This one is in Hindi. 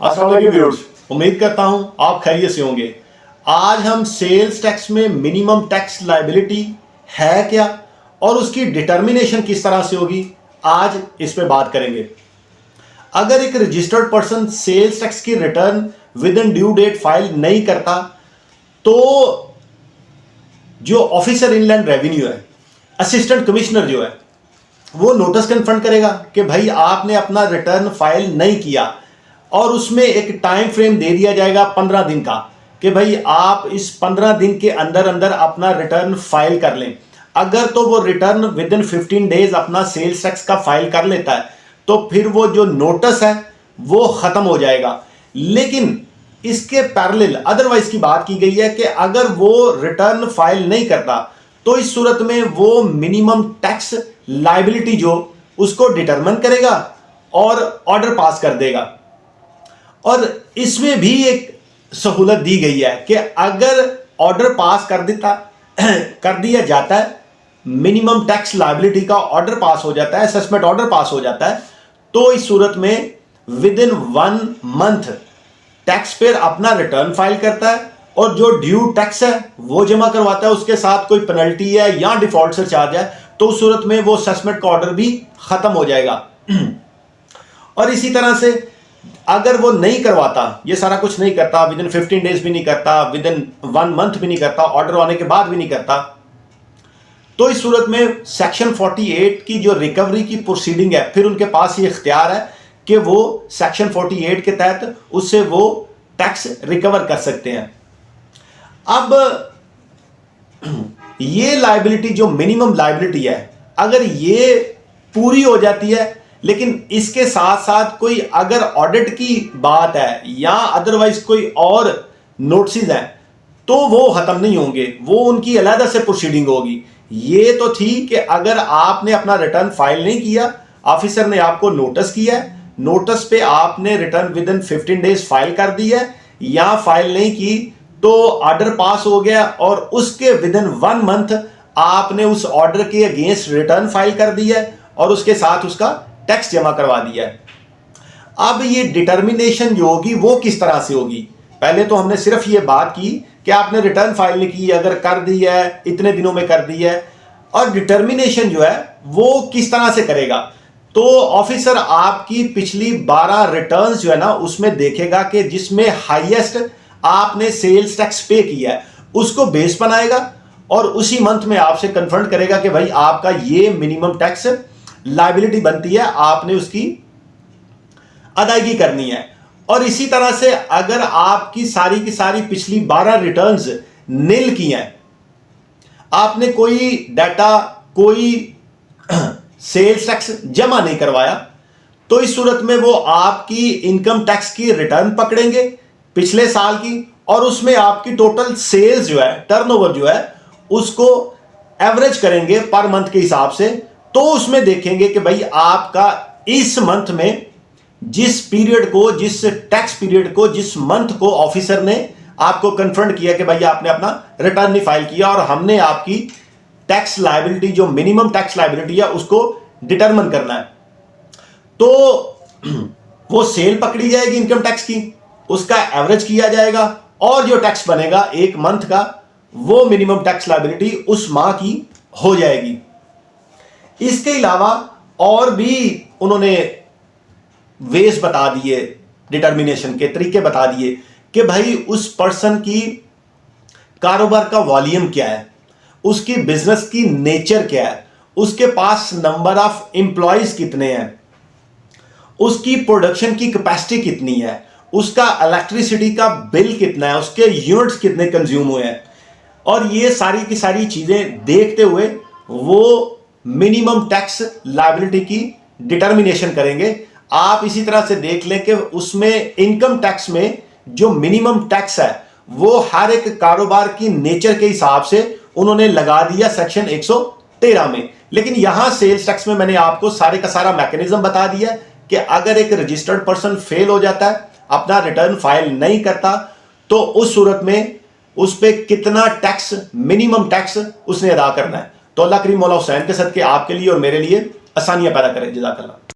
अस्सलाम वालेकुम व्यूअर्स, उम्मीद करता हूं आप खैरियत से होंगे। आज हम सेल्स टैक्स में मिनिमम टैक्स लायबिलिटी है क्या और उसकी डिटर्मिनेशन किस तरह से होगी, आज इस पे बात करेंगे। अगर एक रजिस्टर्ड पर्सन सेल्स टैक्स की return within due date file नहीं करता तो जो ऑफिसर इनलैंड रेवेन्यू है, असिस्टेंट कमिश्नर जो है, वो नोटिस कन्फर्म करेगा कि भाई आपने अपना रिटर्न फाइल नहीं किया और उसमें एक टाइम फ्रेम दे दिया जाएगा 15 दिन का कि भाई आप इस 15 दिन के अंदर अंदर अपना रिटर्न फाइल कर लें। अगर तो वो रिटर्न विद इन 15 डेज अपना सेल्स टैक्स का फाइल कर लेता है तो फिर वो जो नोटिस है वो खत्म हो जाएगा। लेकिन इसके पैरेलल अदरवाइज की बात की गई है कि अगर वो रिटर्न फाइल नहीं करता तो इस सूरत में वो मिनिमम टैक्स लायबिलिटी जो उसको डिटरमिन करेगा और ऑर्डर पास कर देगा। और इसमें भी एक सहूलत दी गई है कि अगर ऑर्डर पास कर दिया जाता है, मिनिमम टैक्स लायबिलिटी का ऑर्डर पास हो जाता है, असेसमेंट ऑर्डर पास हो जाता है, तो इस सूरत में with in 1 month tax payer अपना रिटर्न फाइल करता है और जो ड्यू टैक्स है वो जमा करवाता है, उसके साथ कोई पेनल्टी है या डिफॉल्ट चार्ज है तो उस सूरत में वो असेसमेंट का ऑर्डर भी खत्म हो जाएगा। और इसी तरह से अगर वो नहीं करवाता, ये सारा कुछ नहीं करता, विद इन 15 डेज भी नहीं करता, विद इन 1 मंथ भी नहीं करता, ऑर्डर आने के बाद भी नहीं करता, तो इस सूरत में सेक्शन 48 की जो रिकवरी की प्रोसीडिंग है, फिर उनके पास ये इख्तियार है कि वो सेक्शन 48 के तहत उससे वो टैक्स रिकवर कर सकते हैं। अब ये लायबिलिटी जो मिनिमम लायबिलिटी है, अगर ये पूरी हो जाती है लेकिन इसके साथ साथ कोई अगर ऑडिट की बात है या अदरवाइज कोई और नोटिस है तो वो खत्म नहीं होंगे, वो उनकी अलग से प्रोसीडिंग होगी। ये तो थी कि अगर आपने अपना रिटर्न फाइल नहीं किया, ऑफिसर ने आपको नोटिस किया है, नोटिस पे आपने return with in 15 days file कर दी है या फाइल नहीं की तो ऑर्डर पास हो गया और उसके विद इन 1 मंथ आपने उस ऑर्डर के अगेंस्ट रिटर्न फाइल कर दिया है और उसके साथ उसका टैक्स जमा करवा दिया है। अब ये डिटर्मिनेशन जो होगी वो किस तरह से होगी? पहले तो हमने सिर्फ ये बात की कि आपने रिटर्न फाइल नहीं की, अगर कर दी है इतने दिनों में कर दी है, और डिटर्मिनेशन जो है वो किस तरह से करेगा? तो ऑफिसर आपकी पिछली 12 रिटर्न्स जो है ना उसमें देखेगा कि जिसमें हाईएस्ट आपने सेल्स टैक्स पे किया है उसको बेस बनाएगा और उसी मंथ में आपसे कंफर्म करेगा कि भाई आपका ये मिनिमम टैक्स लायबिलिटी बनती है, आपने उसकी अदायगी करनी है। और इसी तरह से अगर आपकी सारी की सारी पिछली 12 रिटर्न्स नील की हैं, आपने कोई डाटा, कोई सेल्स टैक्स जमा नहीं करवाया, तो इस सूरत में वो आपकी इनकम टैक्स की रिटर्न पकड़ेंगे पिछले साल की और उसमें आपकी टोटल सेल्स जो है, टर्नओवर जो है, उसको एवरेज करेंगे पर मंथ के हिसाब से। तो उसमें देखेंगे कि भाई आपका इस मंथ में जिस पीरियड को, जिस टैक्स पीरियड को, जिस मंथ को ऑफिसर ने आपको कंफर्म किया कि भाई आपने अपना रिटर्न नहीं फाइल किया और हमने आपकी टैक्स लायबिलिटी जो मिनिमम टैक्स लायबिलिटी है उसको डिटरमिन करना है, तो वो सेल पकड़ी जाएगी इनकम टैक्स की, उसका एवरेज किया जाएगा और जो टैक्स बनेगा 1 मंथ का वो मिनिमम टैक्स लायबिलिटी उस माह की हो जाएगी। इसके अलावा और भी उन्होंने वेज बता दिए, डिटर्मिनेशन के तरीके बता दिए कि भाई उस पर्सन की कारोबार का वॉल्यूम क्या है, उसकी बिजनेस की नेचर क्या है, उसके पास नंबर ऑफ एम्प्लॉयज कितने हैं, उसकी प्रोडक्शन की कैपेसिटी कितनी है, उसका इलेक्ट्रिसिटी का बिल कितना है, उसके यूनिट्स कितने कंज्यूम हुए हैं, और ये सारी की सारी चीजें देखते हुए वो मिनिमम टैक्स लायबिलिटी की डिटर्मिनेशन करेंगे। आप इसी तरह से देख लें कि उसमें इनकम टैक्स में जो मिनिमम टैक्स है वो हर एक कारोबार की नेचर के हिसाब से उन्होंने लगा दिया सेक्शन 113 में। लेकिन यहां सेल्स टैक्स में मैंने आपको सारे का सारा मैकेनिज्म बता दिया कि अगर एक रजिस्टर्ड पर्सन फेल हो जाता है, अपना रिटर्न फाइल नहीं करता, तो उस सूरत में उस पर कितना टैक्स, मिनिमम टैक्स उसने अदा करना है। तो अल्लाह करीम मौला हुसैन के सदके आपके लिए और मेरे लिए आसानियां पैदा करें। जज़ाकल्लाह।